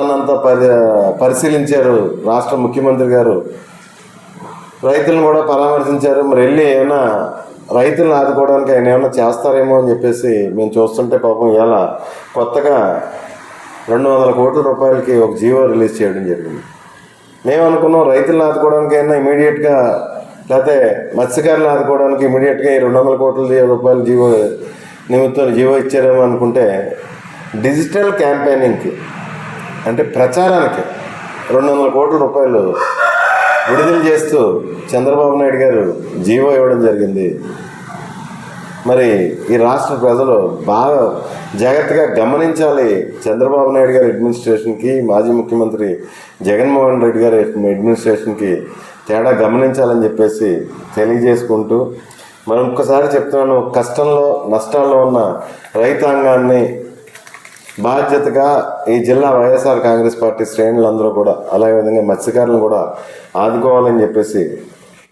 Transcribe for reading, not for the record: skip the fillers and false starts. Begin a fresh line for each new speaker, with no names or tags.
రాష్ట్రాన్నంతా పరిశీలించారు రాష్ట్ర ముఖ్యమంత్రి గారు. రైతులను కూడా పరామర్శించారు. మరి వెళ్ళి ఏమైనా రైతులను ఆదుకోవడానికి ఆయన ఏమైనా చేస్తారేమో అని చెప్పేసి మేము చూస్తుంటే పాపం ఇలా కొత్తగా 200 కోట్ల రూపాయలకి ఒక జీవో రిలీజ్ చేయడం జరిగింది. మేము అనుకున్నాం రైతులను ఆదుకోవడానికైనా ఇమీడియట్గా, లేకపోతే మత్స్యకారులను ఆదుకోవడానికి ఇమీడియట్గా ఈ 200 కోట్ల రూపాయల నిమిత్తం జీవో ఇచ్చారేమో అనుకుంటే, డిజిటల్ క్యాంపెయినింగ్కి అంటే ప్రచారానికి 200 కోట్ల రూపాయలు విడుదల చేస్తూ చంద్రబాబు నాయుడు గారు జీవో ఇవ్వడం జరిగింది. మరి ఈ రాష్ట్ర ప్రజలు బాగా జాగ్రత్తగా గమనించాలి. చంద్రబాబు నాయుడు గారి అడ్మినిస్ట్రేషన్కి, మాజీ ముఖ్యమంత్రి జగన్మోహన్ రెడ్డి గారి అడ్మినిస్ట్రేషన్కి తేడా గమనించాలని చెప్పేసి తెలియజేసుకుంటూ, మరి ఒక్కసారి చెప్తున్నాను, కష్టంలో నష్టాల్లో ఉన్న రైతాంగాన్ని బాధ్యతగా ఈ జిల్లా వైఎస్ఆర్ కాంగ్రెస్ పార్టీ శ్రేణులందరూ కూడా, అలాగే విధంగా మత్స్యకారులను కూడా ఆదుకోవాలని చెప్పేసి